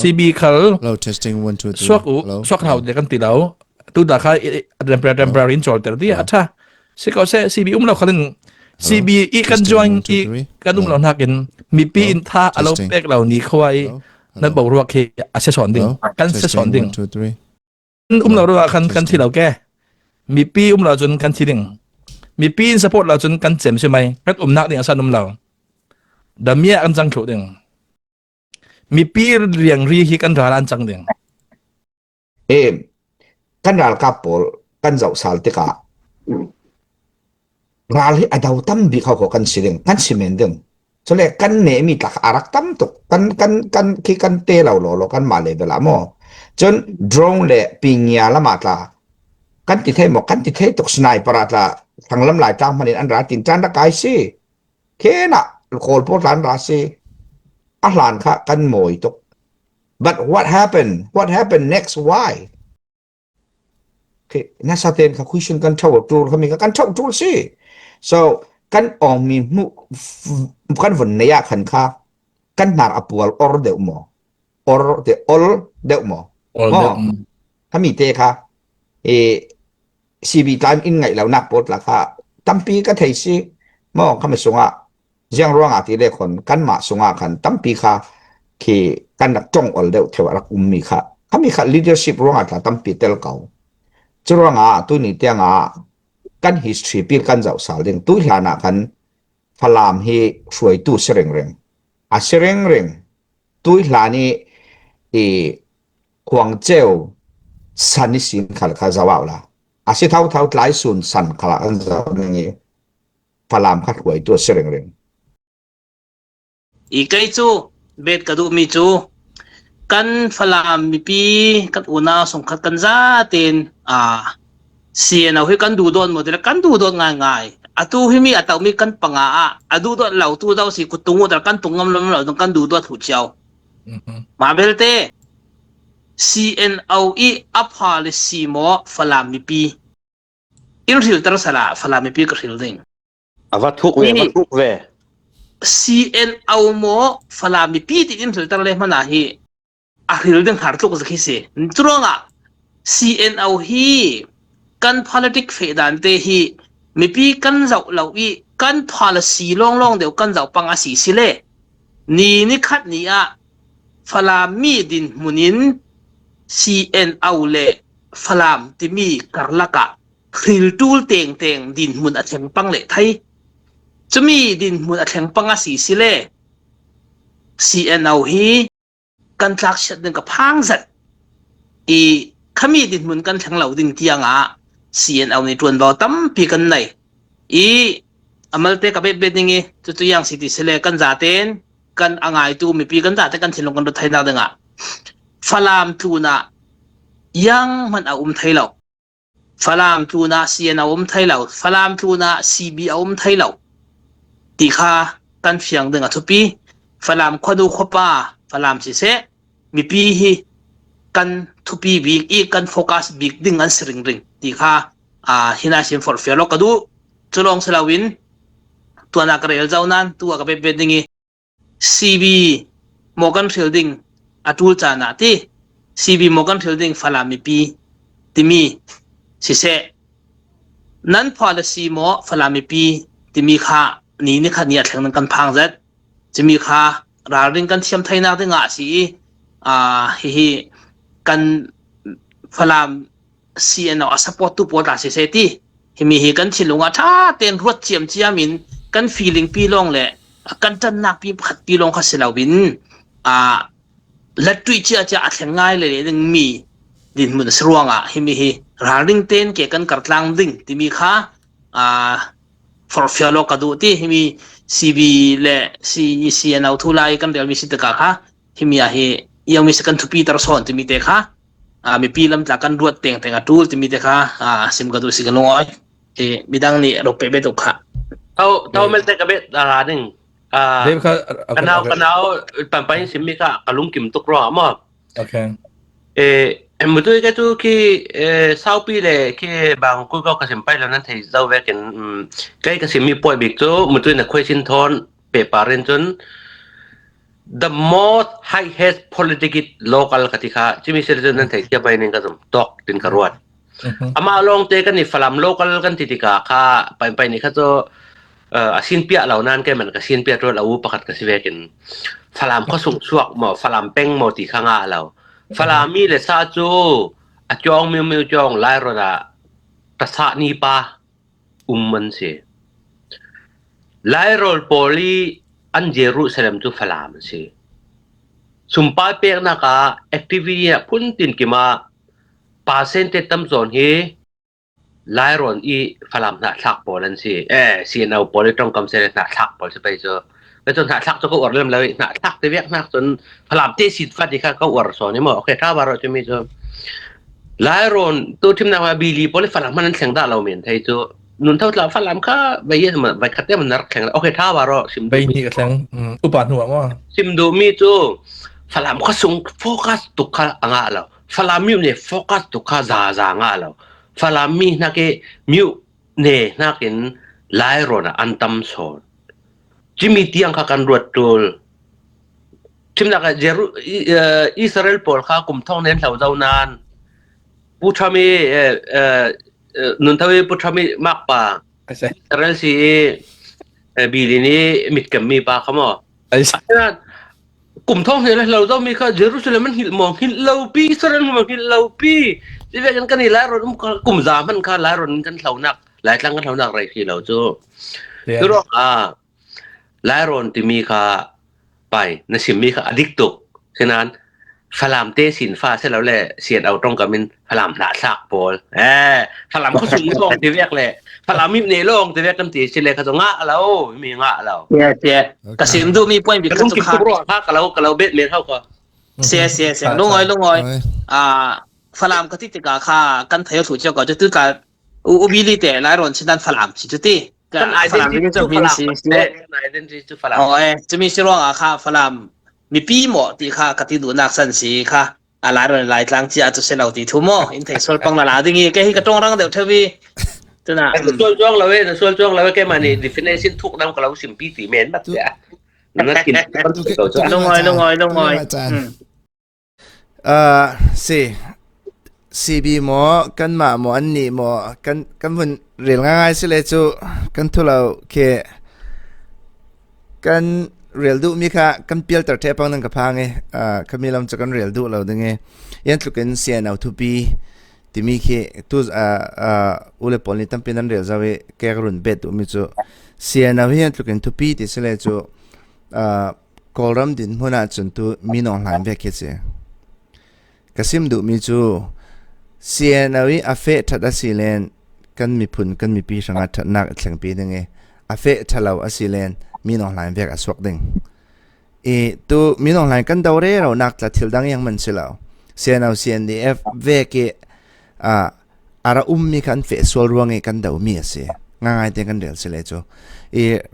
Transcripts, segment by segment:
CB เขา Hello, testing 1 2 3. สวกสวกเฮาเดกันติเราตุดาคาtemporary install เดียอะท่าสิเขาเซ CB เราคัน CB อีกัน join อีกันเรานักกินมีปีอินท่าอารมณ์เปกเหล่านี้เข้าไว้นั่นบอกว่าคืออาจจะสอนดิ่งกันจะสอนดิ่ง 1 2 3. เราว่ากันที่เราแก้มีปีเราจนกันที่ดิ่งมีปีน support เราจนกันเจ็มใช่ไหมกันนักดิ่งอาศัยเราดามีอันจังโฉดิ่งมีปีเรียงรีฮิกันราลันจังดิ่งkan ral kapol kan zau sal te ka ral hi adaw tam bi kha ko kan siling kan simen ding so le kan ne mi tak arak tam tok kan ki kan te law lo kan ma le bela mo chon drone le pingya la ma ta kan ti thai mo kan ti thai tok sniper la thang lam lai tang manin an ra tin chan da kai si ke na khol po lan ra si a hlan kha kan moi tok but what happened next why okay nasa ten ka question kan thaw tur kami kan thaw tur si so kan ong mi mu kan von ne ya khan kha kan nar apul or de mo or de all de mo kami te kha CB time in ngai law nak pot la kha tampi ka thai si mo kami sunga jiang ruang ati le khon kan ma sunga khan tampi kha ki kan nak chong ol de thewa rak ummi kha kami kha leadership ruang atla tampi tel kau churanga tu ni tianga kan history pil kan zau sal ding tu hlana kan phalam hi hruai tu sereng a sereng reng tu hlani Guangzhou sani sin khal kha zawala asi thau tlai sun san khala an zaw ngi phalam khat hruai tu sereng reng ikai chu bet kadu mi chu kan phalam mi pi kan una song khat kan za ten siena hui kan du don model kan du don ngai atu hi mi ataw mi kan panga adu do lau tu daw si kutungu dar kan tungam lam lau kan du do hu chiao ma belte CNOE apha si mo phalam mi pi in ril tar sala phalam mi pi ka ril ding awa thuk ve CNO mo phalam mi pi ti in ril tar le mana hi a ril ding har tuk zakhi se turonga CNO hi kan politic fedan te hi mi pi kan zau lawi kan policy long deu kan zau panga si sile ni khat ni a phalam mi din munin CNO le phalam ti mi karlaka khil tul teng din mun a theng pang le thai chumi din mun a theng panga si sile CNO hi kan tlak shat din ka phang zat khami din mun kan thang lau ding tianga CNO ni tuan baw tam pi kan nai amalte ka bet ningi tu yang city sele kan zaten kan angai tu mi pi kan zate kan thinlong kan thai na danga phalam tu na yang man thailau phalam tu na CNO thailau phalam tu na CB thailau ti kha kan phiang danga thupi phalam khodu khopa phalam si se mi pi hi kan thupi big kan focus big ding an sring ti kha hina sim for fellow kadu chulong salawin tuana karel zaunan tua ka be dingi CB Morgan Fielding atul chana ti CB Morgan Fielding phalami pi timi sise nan policy mo phalami pi timi kha ni kha nia thleng kan phang zat chimi kha raring kan thiam thaina de nga si hi kan phalam CNO support tu pota society himi hi kan thilunga tha ten rot chiamin kan feeling pi long le kan tan nak pi phat pi long kha selawin latui cha athengai le ding mi din mun sruanga himi hi raring ten ke kan kartlang ding timi kha for fellow kadu ti himi CB le CNO thulai kan real mi sitaka kha himi hi yang mi second to Peter son timi te kha mi pilam ta kan ruat teng atul timi te kha sim ka du sigaloi bidang ni ro pe beto kha tau mel te ka bet dara ning kanau pampai sim mi ka kalung kim tok ro ma okay mutu ka tu ki sau pi le ki bang ku ka sim pai la nan thai zau ve ken kai ka sim mi poi bik tu mutu na question thon pe parent chun the most highest political local katika Jimmy Citizen nan thai kia bai ning ka zum tok tin karwat ama long te kan ni falam local kan titika kha pai ni kha to asin pia lau nan ke man ka sin pia ro lau pakat ka sivekin falam kho sung suak mo falam peng mo ti khanga lau falam mi le sa chu a chong miu chong lai ro da ta sa ni pa man se lai rol poli an Jerusalem tu falam se sumpa pek na ka activity pun tin ki ma percentage tam zon he lai ron i falam na thak polan se sinau poli tong kam se na thak pol se pai joไปจนthak to ko or lem lai na thak te vek na jon falam te sit fa di ka ko or so ni mo okay ta baroจะมีjo lai ron tu tim na wa bili poli falam man theng da lo men thai joนุนเท่าเราฟันลำค่าใบเยี่ยมใบคัดเต้มันนักแข่งโอเคท่าวารอซิมใบนี้ก็แข่งอุปาหัวว่าซิมดูมีจูฟันลำก็ส่งโฟกัสตุกข้าอ่างเราฟันลำมิวเนี่ยโฟกัสตุกข้าซาอ่างเราฟันลำมีนักเกมิวเนี่ยนักเก็นไลโรนะอันตัมโซนจิมีเตียงข้ากันรวดตัวจิมนักเจรูอิสราเอลปอลข้ากุมท่องเน้นแถวเจ้านานผู้ชามีนุนทวีปุถมิมากป่าแต่เรื่องสิบีลีนี้มิดกับมีป่าเขาบอกไอ้สัตว์กลุ่มท่องเที่ยวเราต้องมีค่ะเยรูซาเล็มมันหินมองหินเลาปีอิสราเอลมองหินเลาปีที่เวกันกันนี่หลายรถกลุ่มสามมันค่ะหลายรถกันเท่านักหลายครั้งกันเท่านักอะไรที่เราจู่คือว่าหลายรถที่มีค่ะไปนั่นสิมีค่ะอดิกตุกฉะนั้นฟลามเตสินฟ้าเสร็จแล้วแหละเสียดเอาตรงกับมินฟลามหนาซากโปลฟลามเขาสูงลงทีเวียกแหละฟลามมีในโลงทีเวียกกันตีสิเลยเขาจะงะเรามีงะเราเสียกสิมดูมีป่วยบิดกันสุขภาพกับเราเบ็ดเมนเท่าก็เสียลุงอ้อยฟลามก็ที่ติกาค่ากันเที่ยวถูกเจ้าก็จะตื้อการอุบิลิเตหลายรอนฉะนั้นฟลามสิจุดที่กันไอเดนติจูฟลามไอเดนติจูฟลามจะมีชื่อว่าค่าฟลามมีปีหมอที่ค่ะกติดูนักสันสีค่ะอะไรรอนหลายครั้งที่อาจจะเสนอที่ทุ่มหมออินเทอร์ส่วนปังละดิ่งแกให้กระจงรังเดียวเทวีตัวน่ะส่วนจ้องเราเว้ยส่วนจ้องเราเว้ยแกมานี่ definition ทุกน้ำกับเราสิมปีตีเมนแบบเนี้ยนั่นกินลงอ้อยสิCB หมอกันมาหมออันนี้หมอกันมันเรียนง่ายๆสิเลยจูกันทุเราแค่กันเรียลดูมีค่ะกันเปียลตัดเทปังนั่งกับพังไงขมีลำจากกันเรียลดูเราดึงไงยันทุกันเสียนเอาทุบีที่มีค่ะทุอุเลปอนี่ตั้งเป็นนั่นเรียลจะเวแกกรุ่นเบ็ดตัวมีจูเสียนเอายันทุกันทุบีที่สิเลยจูกอลรัมดินหัวหน้าจนตัวมีน้องหลานเวกเสียกสิมดูมีจูเสียนเอาวิอาเฟทัดสิเลนกันมีพุนกันมีปีสังกัดนักแข่งปีดึงไงอาเฟทัดเราสิเลนมีน้องหลานเวกสวกดึงตัวมีน้องหลานกันดาวเร่เรานักจะทิลดังยังมันสิเราเสียนเอา CNDF เวกอาระมีกันเฟสวลรวงกันดาวมีเสียง่ายๆแต่กันเดือดสิเลยจู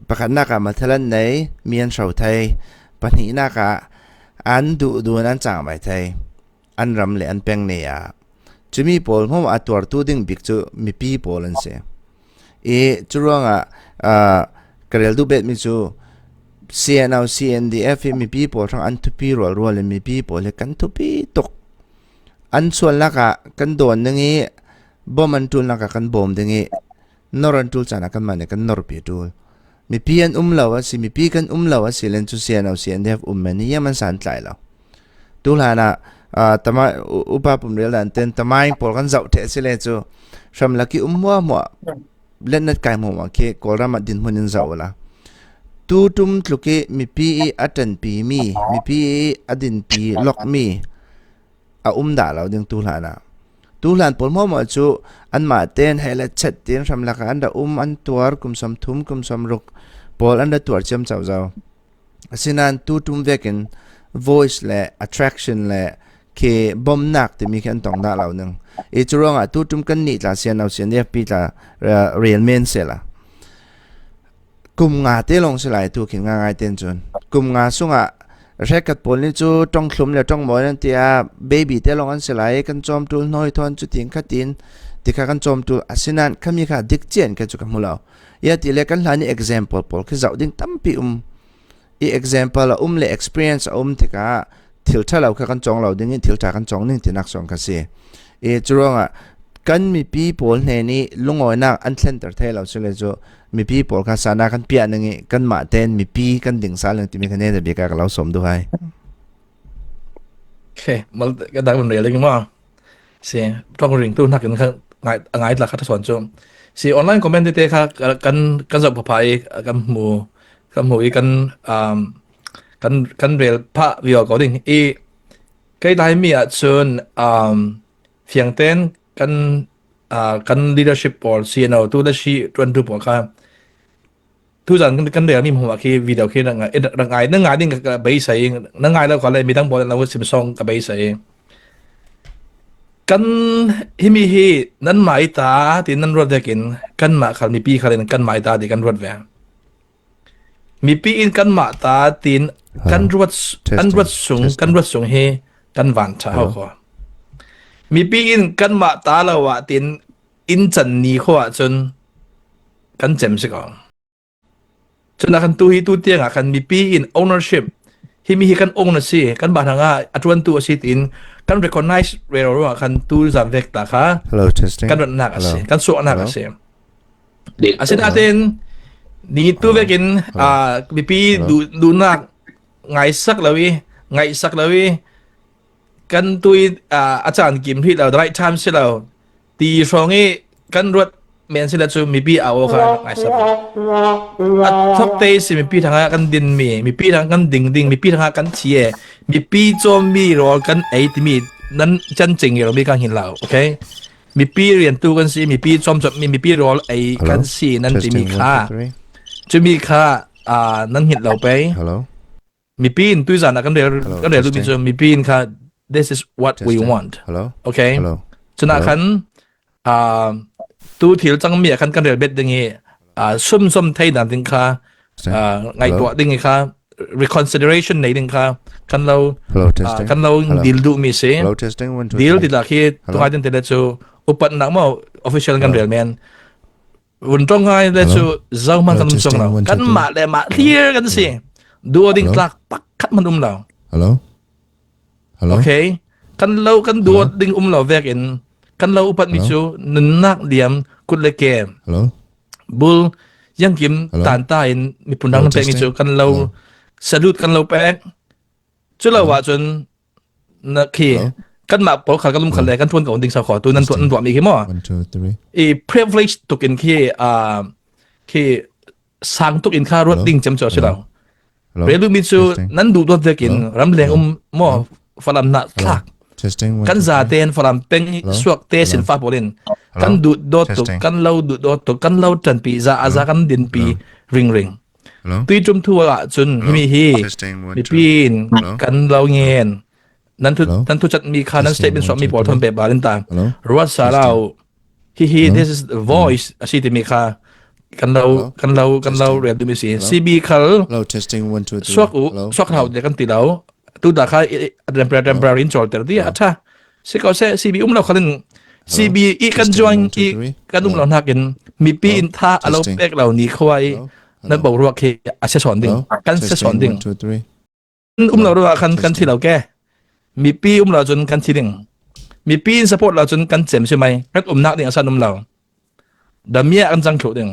ประกันนักมาทะเลไหนมีอันเสาไทยปัญหานักอันดูนั้นจางไปไทยอันรำเลยอันเป็งเนี่ยจะมีโพลเพราะว่าตัวตัวดึงบิ๊กจูมีปีโพลันเสียจุดว่างกระเดลดูเบ็ดมิจู CNDF มีปีโพทั้งอันทุปีรัวเลยมีปีโพเลยกันทุปีตกอันส่วนละกันโดนดึงนี้บ่มันทุนละกันบ่มดึงนี้นอรันทุลจานักันมันกันนอร์ปีทุลมีปีอันเราสิมีปีกันเราสิเลนจู CNDF มันนี่ยังมันสั่นใจเราดูหลานะทำไมอุปปัมเรียนเต้นทำไมพอกันเจ้าเทสิเลจูสำหรับที่มัวเล่นนัดไก่มัวเคกอรามาดินมันเจ้าละตูตุมทุกมีปีอัตันปีมีปีอดินปีล็อกมีด่าเราดึงตูหลานะตูหลานพอมัวจูอันมาเต้นให้ละชัดเต้นสำหรับอันดาอันตัวกุมสมทุมกุมสมรุกพออันดาตัวเชื่อมเจ้าสินันตูตุมเวกิน voice และ attraction และเคบอมนักที่มีแค่ตรงด้านเราหนึ่งจุดรองตู้จุ่มกันนี่ละเสียนเอาเสียนเดียบปีละเรียนเมนเสละกุมงาเตลงสลายตัวขิงง่ายเต้นจนกุมงาสุงเช็คกัดผลนี่จูจ้องคลุมแล้วจ้องหมอยนั่นเตียเบบี้เตลงอันสลายกันจอมตัวน้อยทอนจุดทิ้งขัดดินที่ข้ากันจอมตัวสินันข้ามีข้าดิกเจียนกันจุกันหมู่เราอย่าตีเล็กกันหลายนี่ example พอคือเจ้าดิ้งตั้มปี example le experience tika thil thala ka kan chong lo ding thil ta kan chong ning tinak song ka se churonga kan mi pi pol ne ni lungoi na an thlen tar thai lo chule jo mi pi pol ka sana kan pia nangi kan ma ten mi pi kan ding sa lang ti mi kan ne da be ka lo som du hai okay mal ka dang man le ma se tong ring tu nak kan ngai la kha ta son chom si online comment te kha kan zop phai kan mu i kan rel pha vi ko ding kai dai mi a chun phiang ten kan leadership policy no tu da shi tun tu po kha tu jan kan rel mi mo ki video ki ngai ding ka bai sai ngai la ko le mi dang bo la wo sim song ka bai sai kan himi hi nan mai ta tin nan rod dekin kan ma khal mi pi khalen kan mai ta di kan rod ve mi pi in kan ma ta tin kan rod sung he kan van cha ho ko mi pi in kan ma ta la wa tin in chan ni kho chun kan jem se ko chun kan tu hi tu tiang kan mi pi in ownership himi hi kan ong na si kan ba nga atwan tu si tin kan recognize ro kan tu zam vek ta kha hello testing kan nak ase kan so nak ase asin atin ni tu vekin BP du nak ngai sak lawi kan tu ajan kim thi la right time se la ti songi kan rot men se la chu mi pi aw kha ngai sak thok te si mi pi thanga kan din mi pi thang kan ding mi pi thanga kan chie mi pi chom mi ro kan ai ti miนั้นจันจริงเรามีการเห็นเราโอเคมีปีเรียนตู้กันสิมีปีจอมจบมีปีรอไอ้กันสินั้นจะมีค่านั้นเห็นเราไปมีปีนตู้จานะกันเดี๋ยวดูมีจอมีปีนค่ะ this is what we want โอเคฉะนั้นตู้ที่จังมีกันเดี๋ยวเบ็ดดึงซุ่มไทยนั่นดึงค่ะไงตัวดึงค่ะreconsideration ในดึงค่ะkan lau deal du mi se deal ti la khi to ai den te chu upat na mo official kan real man un tong ai le chu zau man kan song la kan ma le ma clear kan si du ding tlak pak khat man lau hello okay kan lau kan du ding lau vek in kan lau upat mi chu nak diam kut le ke bul yang kim tan ta in mi punang pe mi chu kan lau salute kan lau pek chu la wa chun na khi kan ma pol khal kalum khal le kan thun ka ding sa kho tu nan tu mi ki mo 1 2 3 e privilege to kin khi sang to in kha rot ding cham cho chila relu mi chu nan du do de kin ram leng mo falam na thak kan za ten falam peng suak te sin fa polin kan du do to kan lau du do to kan lau tan pi za aza kan din pi ring tuy chum thua chun mi hi mi pin kan lau ngen nan tu chat mi kha nan statement so mi pol thon be balin ta ro sa lau hi this is the voice asi ti mi kha kan lau re du mi si cb khal testing 1 2 3 swak hau de kan ti lau tu da kha temporary in chol ter ti acha se ko se cb lau khalin cb i kan join i kan lau nakin mi pin tha alo pek lau ni khwaiนั่นบอกว่าคืออาจจะสอนดิ่งกันจะสอนดิ่งเราด้วยกันที่เราแก้มีปีเราจนกันที่ดิ่งมีปีสปอร์ตเราจนกันเจ็บใช่ไหมรักนักดิ่งอาศัยเราดำเมียกันจังโฉดิ่ง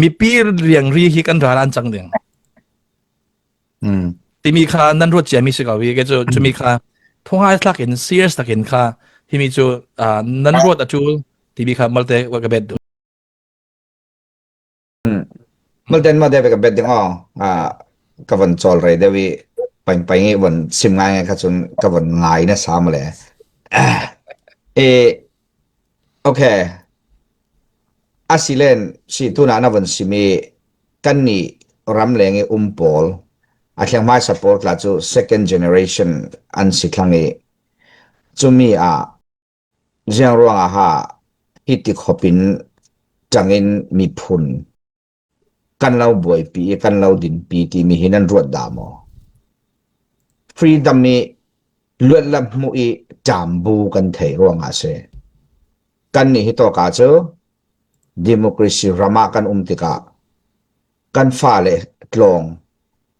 มีปีเรียงรีฮีกันร้านจังดิ่งที่มีค่านั่นรถเจมีสิ่งอะไรก็จะมีค่าท่องให้ทักเห็นเสียสทักเห็นค่าที่มีจูนั่นรถอาจูที่มีค่ามัลเตว่ากับเบ็ดMalten ma debe ka bedding ka van chol re dewi paing wan sim ngai ka chun ka van ngai na sam le okay asilen si tuna na van simi kan ni ram lenge pol a thleng mai support la chu second generation an siklangi chumi jiang ruang ha hitik hopin changin mi phun kan lau boy pi kan lau din pi ti mi hinan ruat da mo freedom ni luat lam mu i jambu kan thei ronga se kan ni hi to ka chu democracy rama kan tika kan fa le tlong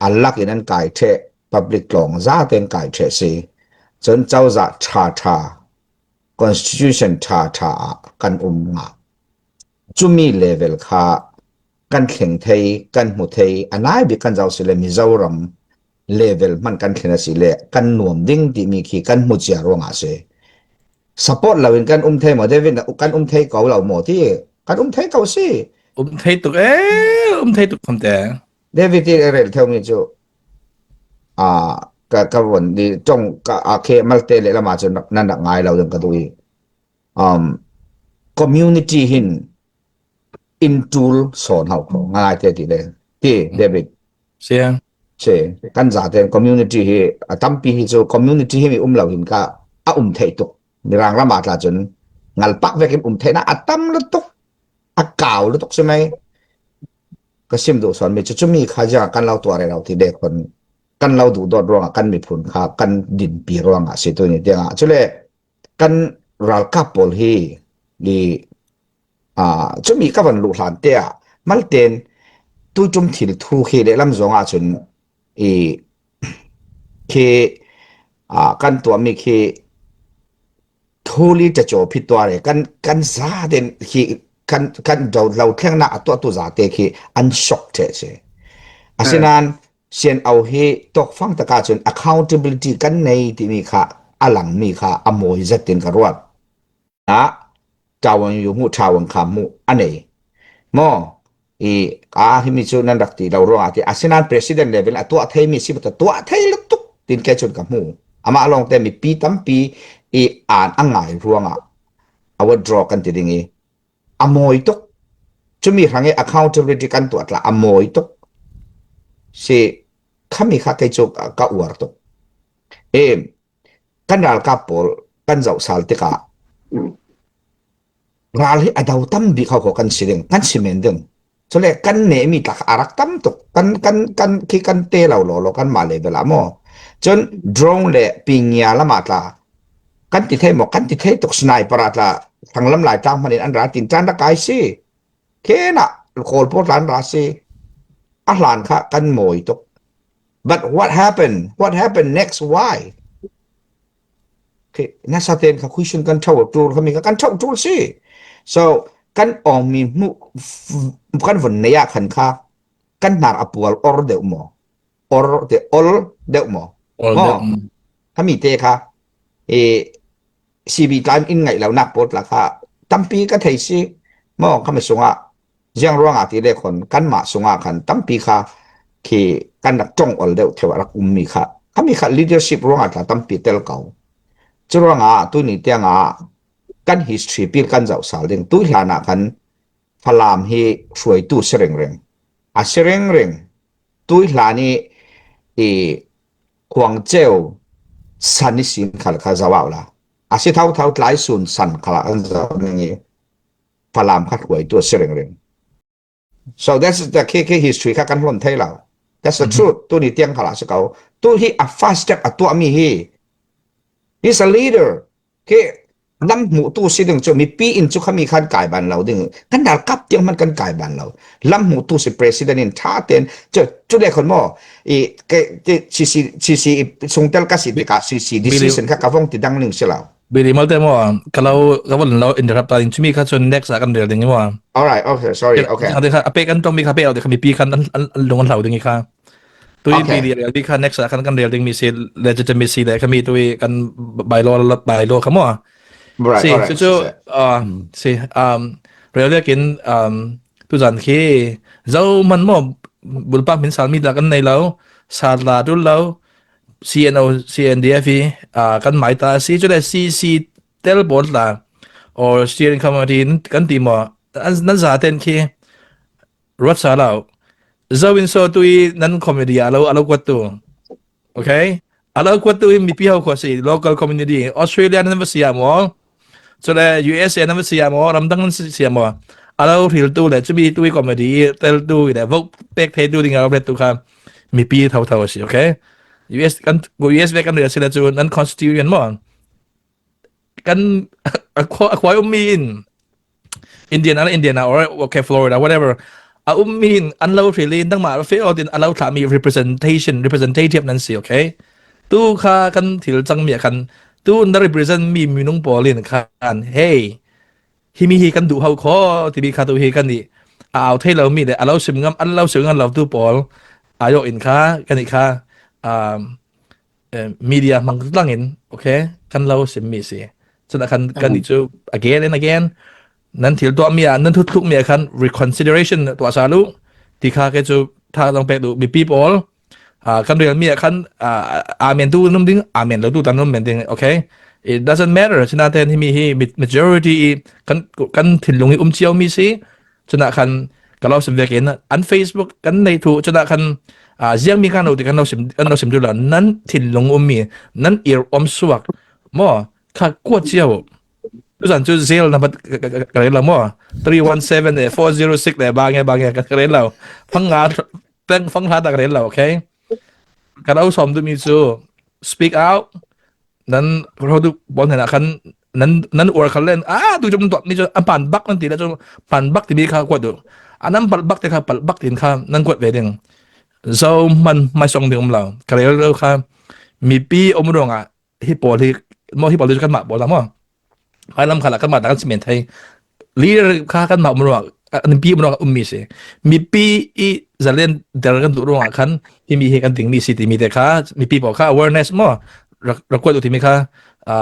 อัลลักอินันกายเท public ลองซาเต็นกายเทสิจนเจ้าจะcharter constitution charter กันงาจุมี level ค่ะกันเข่งไทยกันหมุไทยอันไหนบิกันเจ้าสิเลมิจารัม level มันกันเข่งสิเลกันหน่วมดิ้งที่มีขี้กันหมุเจียรวงอาเซ support เราเป็นกันไทยหมดเดวินกันไทยเก่าเราหมดที่กันไทยเก่าสิ ไทยตุกไทยตุกคำแต่ เดวิดที่เรลเท่านี้จูกะวันดีจงกะเคมัลเตเลละมาจนนั่นดักง่ายเราเดินกระตุยcommunity หิน in tool สอนเขาง่ายเท่าที่เลยที่เดวิด เสียง ใช่กันจะเป็น community หิตั้มปีหิจู community หิมีเราหินกะไทยตุกมีรางละมาตลาจนงัลปักเวกิมไทยนะตั้มละตุกเก่าละตุกใช่ไหมก็ซิมดูสอนมีจะมีข้าจะกันเราตัวอะไรเราที่เด็กคนกันเราดูดอดรวงกันมีผลค่ากันดินปีรวงสิตัวนี้เดียวจุเลยกันรัลกับปอลฮีดีจะมีกับวันลูกหลานเตียมัลเตนตัวจุ่มถิ่นทูเฮเดลำจงจนเคกันตัวมีเคทูลีจะจบผิดตัวเลยกันซาเดนkanเราเที่ยงหน้าตัวจ่าเตะคืออันช็อกเทใช่อาศัยนั้นเช่นเอาให้ตกฟังตะการจน accountability กันในที่มีค่ะอลังมีค่ะอโมยจะตินกระรวดนะจาวันอยู่มุชาวันขามุอันนี้มอที่มีจุดนั้นรักที่เรารู้ที่อาศัยนั้น president level ตัวไทยมีสิบตัวไทยลุกตุกตินแค่จนกับมูอามาลองแต่มีปีตั้มปีอ่านอ่างไงร่วงเอาว่า draw กันติดอย่างนี้อโมยตุกจะมีทาง accountability กันตัวละอโมยตุกสิข้ามีข้าเกจุกก็อวดตุกกันรัลกับปอลกันเจ้าสาวติการัลให้อดาวตั้มบีเขากันสิเดงกันสิเมนดึงส่วนกันเนมีตักอารักตั้มตุกกันขี้กันเตะเราหล่อกันมาเลยเวลาโมจน drone เล่ปิงยาละมาตากันติดให้หมอกันติดให้ตุกสไนเปอร์ละทางลำลายจ้างมันอันรัตินจานตะกายสิเคนะโคลโพดลันราสิอาหลานค่ะกันโมยตุก but what happened next why น่าสะเตือนค่ะคุยชนกันเท่าจูเขามีกันเท่าจูสิ so กันออกมีมุกันวันนี้ขันค่ะกันนาอัปวลออร์เดอมออร์เดอลเดอมถ้ามีเตะค่ะCB time อินไงแล้วนักปวดละค่ะตั้มปีก็ไทยสิมองเขาไม่สงะยังร่วงอาทิตย์เล็กคนกันมาสงะขันตั้มปีค่ะคือกันนักจ้องอลเดอเทวรักมีค่ะเขามีค่ะ leadership ร่วงอาทิตย์ตั้มปีเตลเก่าจะร่วงตัวนี้เตียงกัน history ปีกันเจ้าสาวเด้งตัวหลานากันพลามให้ช่วยตัวเสรงเรงเสรงเรงตัวหลานี่ควงเจ้าสันนิสินขัดข้าจะว่าละอาศัยเท่าหลายส่วนสันขลังจะนี่พลามขัดหวยตัวเสรงเรง so that's the KK history ข้ากันล้นไทยเรา that's the truth ตัวนี้เตียงขลังสเกาตัวที่ a fast step ตัวมีhe's a leader น้ำหมูตู้สิดึงจะมีปีอินจุขมีขันกายบันเราดึงกันดาลกับเตียงมันกันกายบันเราล้ำหมูตู้สิ president อินท่าเต็นจุดเด็กคนมอซีทรงเตลกัสิบิกาซี decision ข้ากระฟงติดดังหนึ่งเสียแล้วBili mal temo kalau kawan lo interrupt paling cumi ka chon next akan del dingi mo. Alright, okay, sorry, okay. Ade ka ape kan tong mi ka pe ade ka mi pi kan longon lau dingi ka. Tui bili bi ka next akan kan del ding mi se legitimacy le kami tui kan by law ka mo. Right, alright. Si real kin tu jan ki zau man mo bulpa min sal mi da kan nei lau sal la du lau CNDF กันหมายตาซีจุดCC เตลบอลละor steering committee กันตีมอนั่นจะเต็นคีรัฐสาลาวจะวินโซตุยนั่นคอมมิดี้เรากวดตัวโอเคเรากวดตัวมีพี่เขาขวดสิ local community Australia นั่นไม่เสียมอจุดUSA นั่นไม่เสียมอลำดังนั่นเสียมอเราหิลตัวเลยจะมีตัวคอมมิดี้เตลตัวเนี่ยพวกเป็กเทดูดิ่งเราเป็นตัวครับมีพี่เท่าสิโอเคUS กัน US กันเดือดสิละจูนั้น constitution มั้งกันacquire mean Indiana or okay Florida whatever มีนอันเราฟิลินตั้งมาเฟอดินอันเราถามี representative นั่นสิโอเคตู้ค่ากันถิลจังเมียกันตู้นั่น represent มีนุ่งปอลินกันเฮ้ยที่มีกันดูเขาขอที่มีคาตัวเฮกันนี่เอาที่เรามีแต่อันเราสิมงอันเราสิมงเราตู้ปอลอายอินค่ากันอีกค่าmedia มันตั้งเห็นโอเคกันเราสิมีสิฉะนั้นกันอีกจู again and again นั้นที่ตัวเมียนั้นทุกเมียคัน reconsideration ตัวสารุที่ข้าก็จะถ้าต้องไปดูมี people กันเรื่องเมียคันอาเมนตู้นุ่มดิ้งอาเมนเราตู้ตันนุ่มเหมือนดิ้งโอเค it doesn't matter ฉะนั้นที่มี majority กันถิ่นลงเชียวมีสิฉะนั้นคันก็เราสิมเวกินอัน Facebook กันในถูกฉะนั้นคันเสียงมีการเอาที่กันเราสิมดูแลนั้นถิ่นลงมีนั้นสวกมั่วข้ากวดเชียวtusan tu sale dapat karela mo 317 406 bagay karela panga pang hata karela okay kalau som tu misu speak out nan produk bon na kan nan or kalen tu jom tu ni pan bak nanti la jom pan bak ti bi kha kwat do anam pal bak te kha pal bak tin kha nan kwat ve ding so man mai song ding lao karela kha mi pi omronga hi poli mo hi poli kan ma bo la mo I lam khala kan ma kan cement hai leader kha kan ma mro an pi mro ummi se mi pi I zalen der kan du ro kan hi mi he kan ting mi city mi te kha mi pi bo kha awareness mo rakwa tu ti mi kha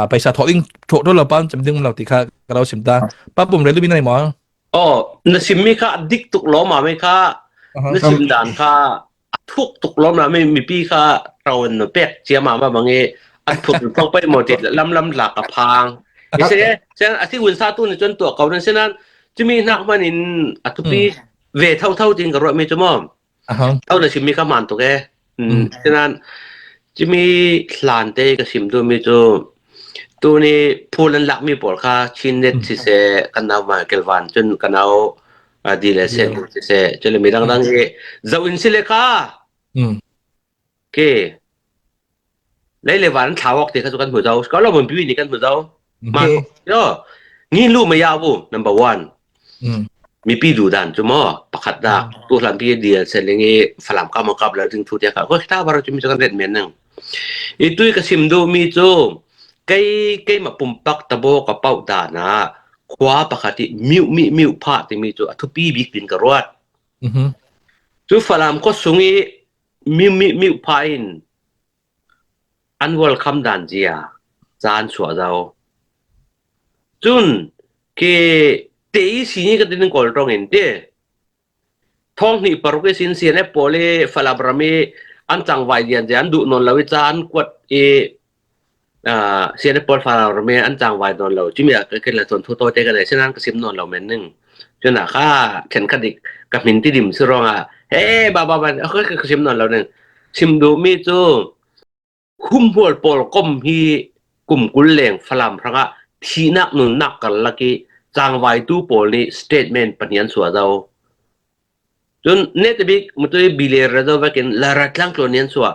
ไปสะทอดิ้งโถโดละปันจำดึงเราติค่ะเราสิมตาป้าปุ่มเรลุบินไหนหมออ๋อนสิมมีค่ะดิกตุกล้อมาไหมค่ะนสิมด่านค่ะทุกตุกล้อมาไม่มีปีค่ะเราเนเป็ดเจียมาบางเออันถูกต้องไปหมดเลยลำหลักกับพางเช่นอาทิตย์วันซาตุนจนตัวเขานั้นเช่นนั้นจะมีนักมันอินอัตุปีเวเท่าจริงกับรถเมย์จมอมเท่านั้นสิมมีค่ะมันตัวแกเช่นนั้นจะมีหลานเต้กับสิมตัวมีตัวนี้พูดหลักมีปอดค่ะชินเน็ตสิเสกันเอามาเกลวันจนกันเอาดีเลเซ่สิเสจนเลยมีดังๆเอจะอินสิเลค่ะเกเลยเลวันท้าวอกที่เขาสุกันหัวเจ้าก็เราเหมือนพี่นี่กันหัวเจ้ามาโย่งี้ลูกไม่ยาวบุ number one มีพี่ดูดันจุ่มอ๋อประคัดดักตัวหลังพี่ดีเสร็จเลยงี้ฝรั่งเข้ามากับแล้วถึงทุกอย่างก็คิดว่าเราจะมีการเรียนเหมือนนึงอีตัวก็สิมดูมีจูไก่มาปุ่มปักตะโบกับเป้าดานะขวาปกติมิวพาที่มีจูทุปีบิกบินกระรวดจูฝรั่งก็ส่งอีมิวพาอินอันวอลคัมดันเจียจานชัวเจ้าจุนเกเตยสิ่งนี้ก็ติดนึงกอลตรงเห็นเต้ท้องนี่ปรุกสินเสียเนี่ยโปเลฝรั่งบรามีอันจังไวเดียนจันดูนนลาวิจารกวดเสียในปอลฟาร์เมอันจังไว้นอนเราจิมีอะไรกันละส่วนทั่วตัวเจกันเลยเช่นนั้นก็ซิมนอนเราเหมือนนึงจนหน้าข้าเข็นคดิกกับมินที่ดิมซื้อรองเฮ้บ้าก็ซิมนอนเราหนึ่งซิมดูมีจูคุ้มหัวปอลก้มฮีกลุ่มกุลเลงฝรั่งพระที่นักหนุนนักกันละกี้จังไว้ตู้ปอลนี่สเตทเมนต์ปัญญาสัวเราจนเนตบิกมันตัวบิเลอร์เราว่ากันลารักลังตัวเนียนสัว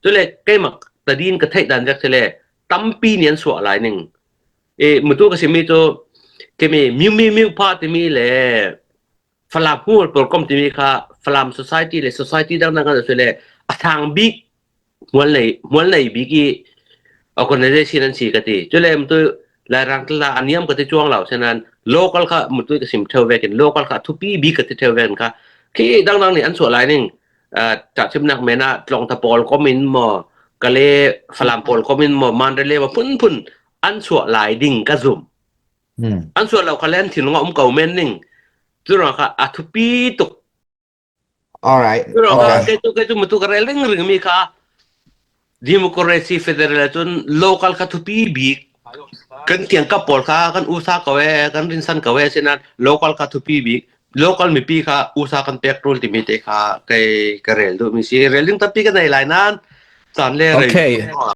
จนเลยใกล้มักตะดินกระเทยดันจากเฉลตั้มปีเนียนสวะหลายหนึ่งมือตัวก็สิมีตัวก็มีมิวพาที่มีเลยฝรั่งพูดโปรแกรมที่มีค่ะฝรั่ง society เลย society ดังๆกันเลยเลยทางบิ๊กมวลไหนบิ๊กอีorganization นั้นสิกติจุดเลยมือตัวรายรังละอันนี้มันก็จะจ้วงเราฉะนั้น local ค่ะมือตัวก็สิมเทวเวกัน local ค่ะทุกปีบิ๊กก็จะเทวเวกันค่ะที่ดังๆนี่อันสวะหลายหนึ่งจากชิมนักเมน่าลองตะปอลก็มินมอก็เลยฝรั่งปอลก็มินมอมันเลยว่าพุ่นอันสวะหลายดิ่งกระซุ่มอันสวะเราคะแนนที่น้องเก่าเมนหนึ่งจุดนั้นค่ะทุกปีตุก alright จุดนั้นค่ะแกจุมาตุกอะไรเรื่องมีค่ะdemocracy federal จน local ค่ะทุกปีบีกันเตียงกับปอลค่ะกันอุตสาหกรรมกันรินสันกับเวฉะนั้น local ค่ะทุกปีบี local มีปีค่ะอุตสาหกรรมเปกโรลที่มีแต่ค่ะไกลกระเรลดูมีสิเรลลิงตั้งปีกันในหลายนั้นสอนเลย